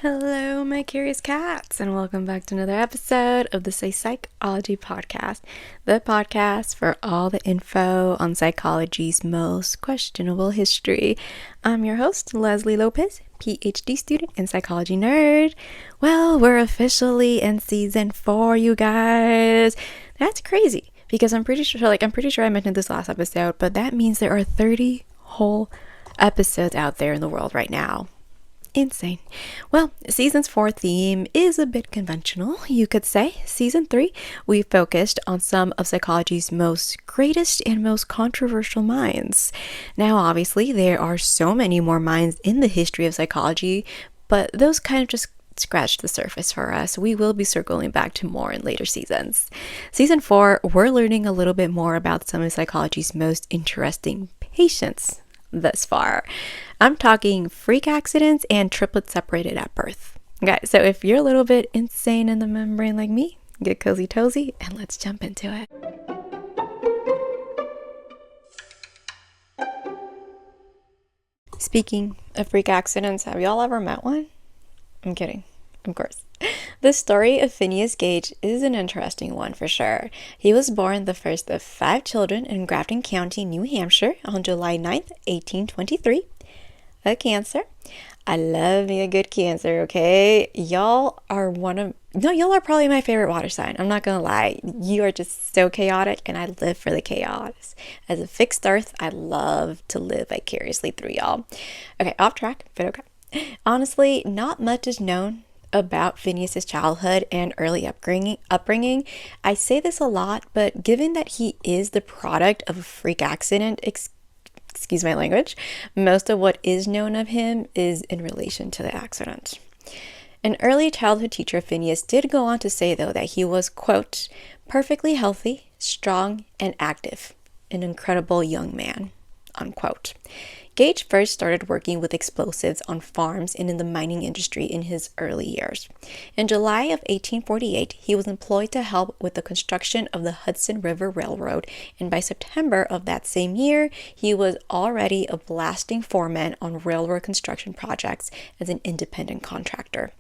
Hello, my curious cats, and welcome back to another episode of the Say Psychology podcast, the podcast for all the info on psychology's most questionable history. I'm your host, Leslie Lopez, PhD student and psychology nerd. Well, we're officially in season 4, you guys. That's crazy because I'm pretty sure I mentioned this last episode, but that means there are 30 whole episodes out there in the world right now. Insane. Well, season's 4 theme is a bit conventional, you could say. Season 3, we focused on some of psychology's most greatest and most controversial minds. Now, obviously, there are so many more minds in the history of psychology, but those kind of just scratched the surface for us. We will be circling back to more in later seasons. Season 4, we're learning a little bit more about some of psychology's most interesting patients thus far. I'm talking freak accidents and triplets separated at birth. Okay, so if you're a little bit insane in the membrane like me, get cozy tozy and let's jump into it. Speaking of freak accidents, have y'all ever met one? I'm kidding, of course. The story of Phineas Gage is an interesting one for sure. He was born the first of 5 children in Grafton County, New Hampshire on July 9th, 1823. A Cancer. I love me a good Cancer, okay? Y'all are probably my favorite water sign. I'm not gonna lie. You are just so chaotic and I live for the chaos. As a fixed earth, I love to live vicariously through y'all. Okay, off track, but okay. Honestly, not much is known about Phineas's childhood and early upbringing. I say this a lot, but given that he is the product of a freak accident, excuse my language, most of what is known of him is in relation to the accident. An early childhood teacher of Phineas did go on to say, though, that he was, quote, perfectly healthy, strong, and active, an incredible young man, unquote. Gage first started working with explosives on farms and in the mining industry in his early years. In July of 1848, he was employed to help with the construction of the Hudson River Railroad, and by September of that same year, he was already a blasting foreman on railroad construction projects as an independent contractor.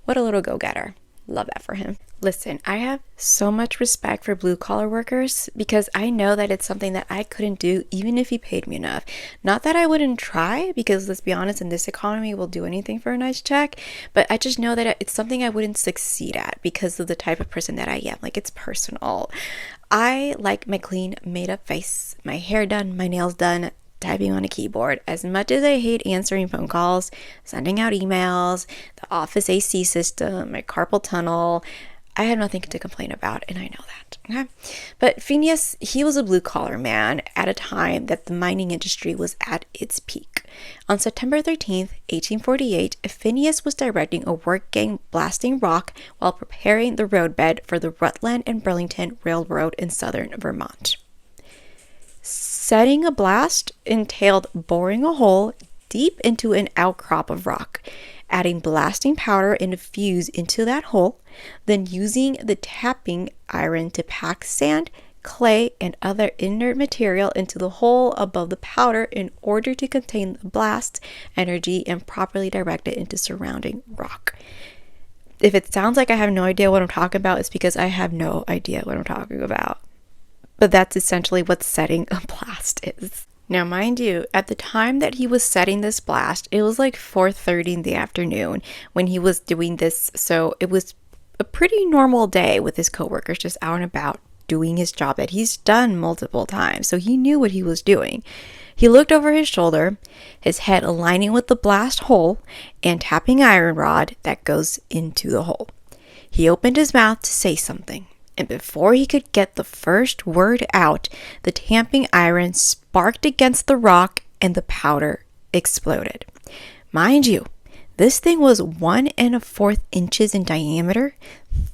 What a little go-getter. Love that for him. Listen, I have so much respect for blue-collar workers because I know that it's something that I couldn't do even if he paid me enough. Not that I wouldn't try, because let's be honest, in this economy, we'll do anything for a nice check, but I just know that it's something I wouldn't succeed at because of the type of person that I am. Like, it's personal. I like my clean, made-up face, my hair done, my nails done, typing on a keyboard. As much as I hate answering phone calls, sending out emails, the office AC system, my carpal tunnel, I have nothing to complain about, and I know that. Okay? But Phineas, he was a blue-collar man at a time that the mining industry was at its peak. On September 13th, 1848, Phineas was directing a work gang blasting rock while preparing the roadbed for the Rutland and Burlington Railroad in southern Vermont. Setting a blast entailed boring a hole deep into an outcrop of rock, adding blasting powder and a fuse into that hole, then using the tapping iron to pack sand, clay, and other inert material into the hole above the powder in order to contain the blast energy and properly direct it into surrounding rock. If it sounds like I have no idea what I'm talking about, it's because I have no idea what I'm talking about. But that's essentially what setting a blast is. Now, mind you, at the time that he was setting this blast, it was like 4:30 in the afternoon when he was doing this. So it was a pretty normal day with his coworkers just out and about doing his job that he's done multiple times. So he knew what he was doing. He looked over his shoulder, his head aligning with the blast hole and tapping iron rod that goes into the hole. He opened his mouth to say something. And before he could get the first word out, the tamping iron sparked against the rock and the powder exploded. Mind you, this thing was 1 1/4 inches in diameter,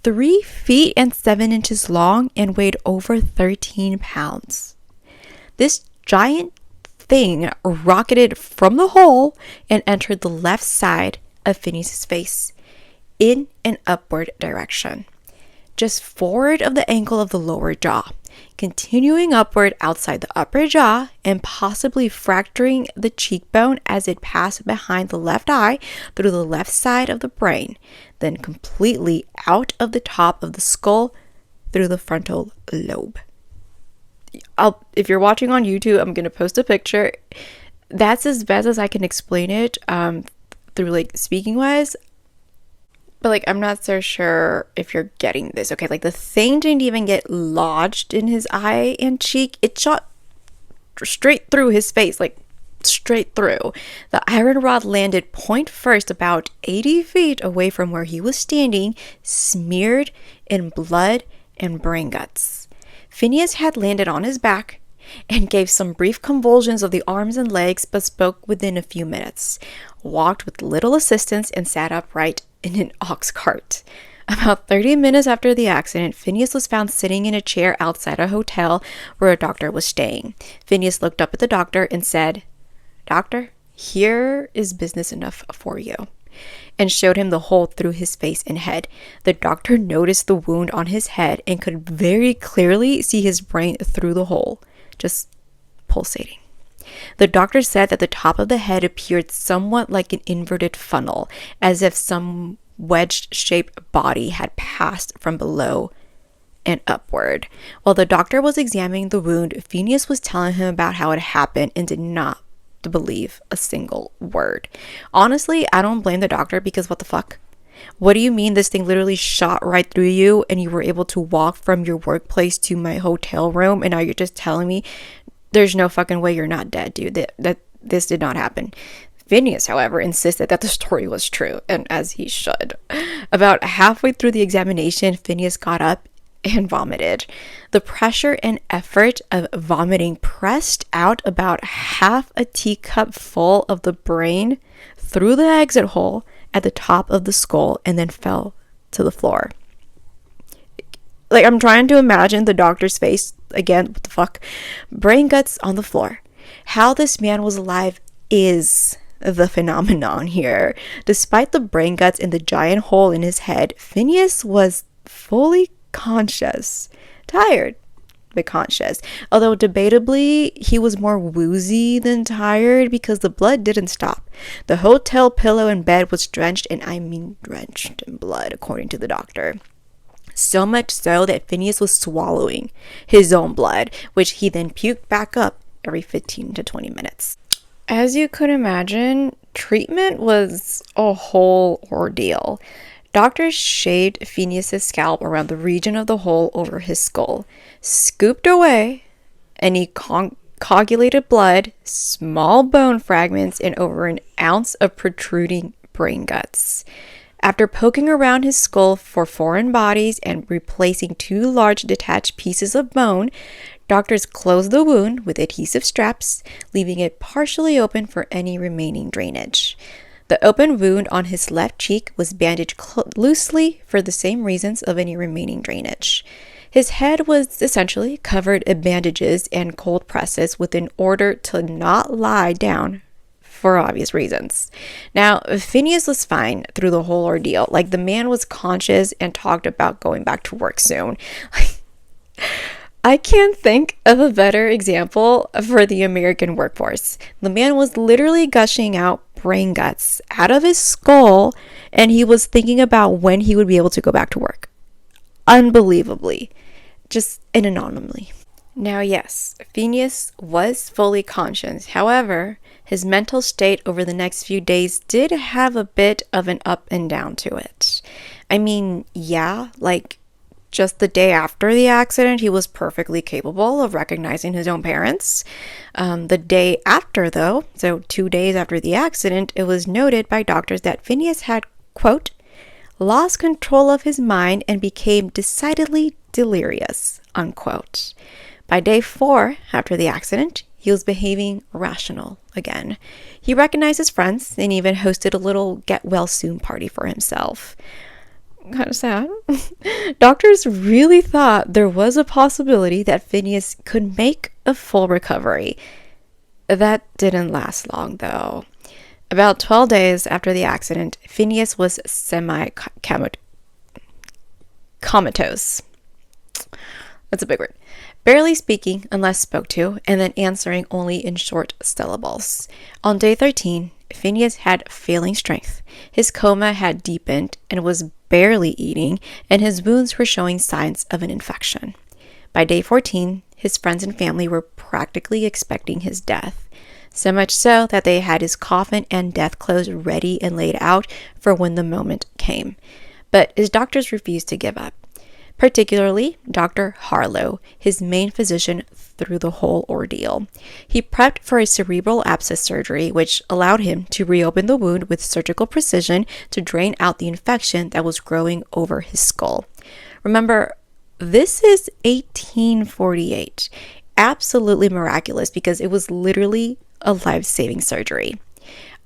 3 feet and 7 inches long, and weighed over 13 pounds. This giant thing rocketed from the hole and entered the left side of Phineas's face in an upward direction. just forward of the angle of the lower jaw, continuing upward outside the upper jaw and possibly fracturing the cheekbone as it passed behind the left eye through the left side of the brain, then completely out of the top of the skull through the frontal lobe. If you're watching on YouTube, I'm going to post a picture. That's as best as I can explain it through like speaking wise. But like, I'm not so sure if you're getting this. Okay, like the thing didn't even get lodged in his eye and cheek. It shot straight through his face, like straight through. The iron rod landed point first about 80 feet away from where he was standing, smeared in blood and brain guts. Phineas had landed on his back and gave some brief convulsions of the arms and legs, but spoke within a few minutes, walked with little assistance, and sat upright in an ox cart. About 30 minutes after the accident, Phineas was found sitting in a chair outside a hotel where a doctor was staying. Phineas looked up at the doctor and said, "Doctor, here is business enough for you," and showed him the hole through his face and head. The doctor noticed the wound on his head and could very clearly see his brain through the hole, just pulsating. The doctor said that the top of the head appeared somewhat like an inverted funnel, as if some wedge-shaped body had passed from below and upward. While the doctor was examining the wound, Phineas was telling him about how it happened and did not believe a single word. Honestly, I don't blame the doctor, because what the fuck? What do you mean this thing literally shot right through you and you were able to walk from your workplace to my hotel room, and now you're just telling me there's no fucking way you're not dead, dude? That this did not happen. Phineas, however, insisted that the story was true, and as he should. About halfway through the examination, Phineas got up and vomited. The pressure and effort of vomiting pressed out about half a teacup full of the brain through the exit hole at the top of the skull and then fell to the floor. Like, I'm trying to imagine the doctor's face again. What the fuck? Brain guts on the floor. How this man was alive is the phenomenon here. Despite the brain guts in the giant hole in his head, Phineas was fully conscious. Tired, but conscious. Although debatably, he was more woozy than tired, because the blood didn't stop. The hotel pillow in bed was drenched, and I mean drenched in blood, according to the doctor. So much so that Phineas was swallowing his own blood, which he then puked back up every 15 to 20 minutes. As you could imagine, treatment was a whole ordeal. Doctors shaved Phineas's scalp around the region of the hole over his skull, scooped away any coagulated blood, small bone fragments, and over an ounce of protruding brain guts. After poking around his skull for foreign bodies and replacing 2 large detached pieces of bone, doctors closed the wound with adhesive straps, leaving it partially open for any remaining drainage. The open wound on his left cheek was bandaged loosely for the same reasons of any remaining drainage. His head was essentially covered in bandages and cold presses in order to not lie down, for obvious reasons. Now, Phineas was fine through the whole ordeal. Like, the man was conscious and talked about going back to work soon. I can't think of a better example for the American workforce. The man was literally gushing out brain guts out of his skull, and he was thinking about when he would be able to go back to work. Unbelievably. Just an anomaly. Now, yes, Phineas was fully conscious. However, his mental state over the next few days did have a bit of an up and down to it. I mean, yeah, like, just the day after the accident, he was perfectly capable of recognizing his own parents. The day after, though, so 2 days after the accident, it was noted by doctors that Phineas had, quote, lost control of his mind and became decidedly delirious, unquote. By day 4 after the accident, he was behaving rational again. He recognized his friends and even hosted a little get-well-soon party for himself. Kind of sad. Doctors really thought there was a possibility that Phineas could make a full recovery. That didn't last long, though. About 12 days after the accident, Phineas was comatose. That's a big word. Barely speaking unless spoke to, and then answering only in short syllables. On day 13, Phineas had failing strength. His coma had deepened and was barely eating, and his wounds were showing signs of an infection. By day 14, his friends and family were practically expecting his death. So much so that they had his coffin and death clothes ready and laid out for when the moment came. But his doctors refused to give up. Particularly Dr. Harlow, his main physician through the whole ordeal. He prepped for a cerebral abscess surgery, which allowed him to reopen the wound with surgical precision to drain out the infection that was growing over his skull. Remember, this is 1848. Absolutely miraculous because it was literally a life-saving surgery.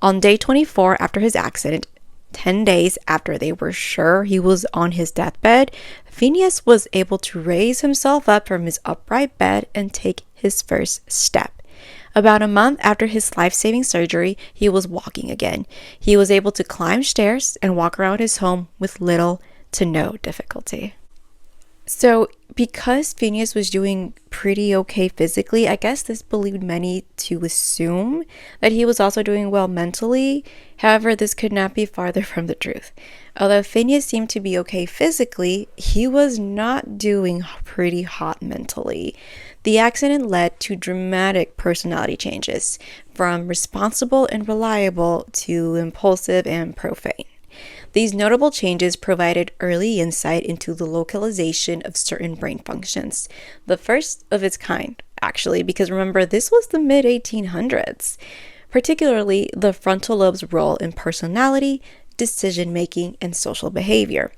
On day 24 after his accident, 10 days after they were sure he was on his deathbed, Phineas was able to raise himself up from his upright bed and take his first step. About a month after his life-saving surgery, he was walking again. He was able to climb stairs and walk around his home with little to no difficulty. So, because Phineas was doing pretty okay physically, I guess this believed many to assume that he was also doing well mentally. However, this could not be farther from the truth. Although Phineas seemed to be okay physically, he was not doing pretty hot mentally. The accident led to dramatic personality changes, from responsible and reliable to impulsive and profane. These notable changes provided early insight into the localization of certain brain functions, the first of its kind, actually, because remember, this was the mid-1800s, particularly the frontal lobe's role in personality, decision-making, and social behavior,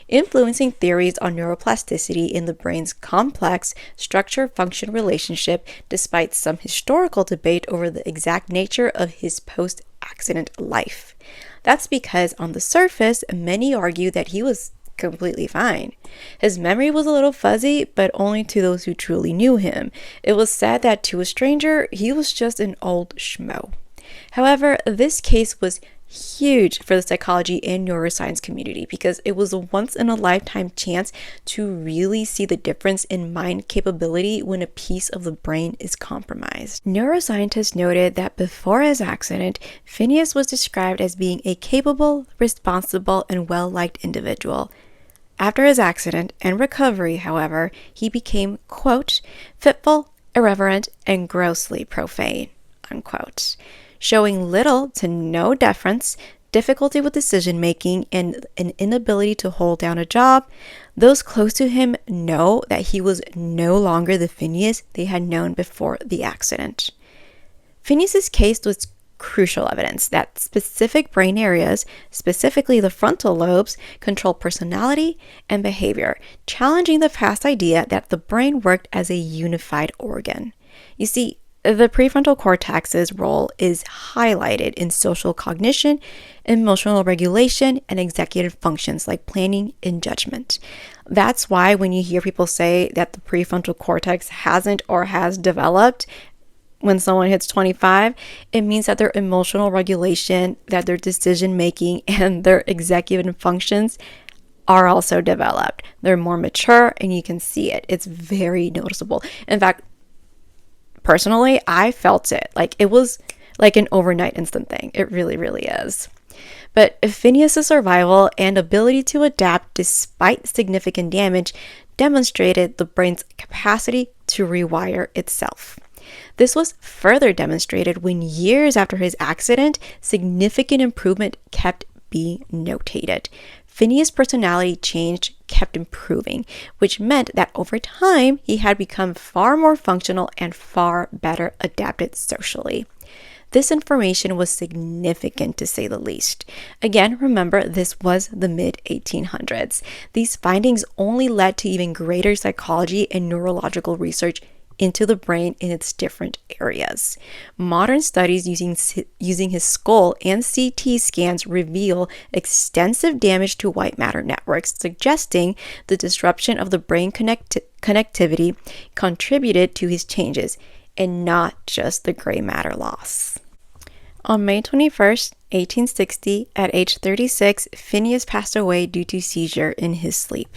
influencing theories on neuroplasticity in the brain's complex structure-function relationship, despite some historical debate over the exact nature of his post-accident life. That's because on the surface, many argue that he was completely fine. His memory was a little fuzzy, but only to those who truly knew him. It was said that to a stranger, he was just an old schmo. However, this case was huge for the psychology and neuroscience community because it was a once-in-a-lifetime chance to really see the difference in mind capability when a piece of the brain is compromised. Neuroscientists noted that before his accident, Phineas was described as being a capable, responsible, and well-liked individual. After his accident and recovery, however, he became, quote, fitful, irreverent, and grossly profane, unquote, showing little to no deference, difficulty with decision-making, and an inability to hold down a job. Those close to him know that he was no longer the Phineas they had known before the accident. Phineas's case was crucial evidence that specific brain areas, specifically the frontal lobes, control personality and behavior, challenging the past idea that the brain worked as a unified organ. You see, the prefrontal cortex's role is highlighted in social cognition, emotional regulation, and executive functions like planning and judgment. That's why when you hear people say that the prefrontal cortex hasn't or has developed when someone hits 25, it means that their emotional regulation, that their decision making, and their executive functions are also developed. They're more mature, and you can see it. It's very noticeable. In fact, personally, I felt it. Like it was like an overnight instant thing. It really, really is. But Phineas' survival and ability to adapt despite significant damage demonstrated the brain's capacity to rewire itself. This was further demonstrated when years after his accident, significant improvement kept being notated. Phineas' personality change kept improving, which meant that over time, he had become far more functional and far better adapted socially. This information was significant to say the least. Again, remember, this was the mid-1800s. These findings only led to even greater psychology and neurological research into the brain in its different areas. Modern studies using his skull and CT scans reveal extensive damage to white matter networks, suggesting the disruption of the brain connectivity contributed to his changes, and not just the gray matter loss. On May 21st, 1860, at age 36, Phineas passed away due to seizure in his sleep.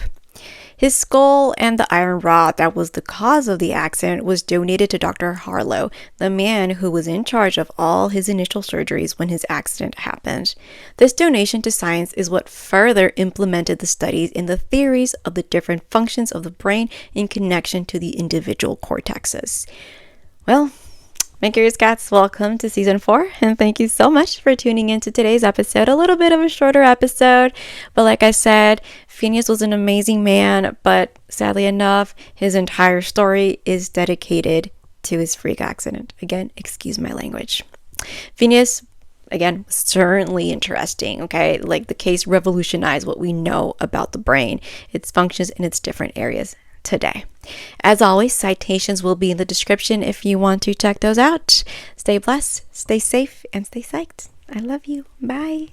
His skull and the iron rod that was the cause of the accident was donated to Dr. Harlow, the man who was in charge of all his initial surgeries when his accident happened. This donation to science is what further implemented the studies in the theories of the different functions of the brain in connection to the individual cortexes. Well, my curious cats, welcome to season 4, and thank you so much for tuning in to today's episode. A little bit of a shorter episode, but like I said, Phineas was an amazing man, but sadly enough, his entire story is dedicated to his freak accident. Again, excuse my language. Phineas, again, was certainly interesting, okay? Like, the case revolutionized what we know about the brain, its functions in its different areas today. As always, citations will be in the description if you want to check those out. Stay blessed, stay safe, and stay psyched. I love you. Bye.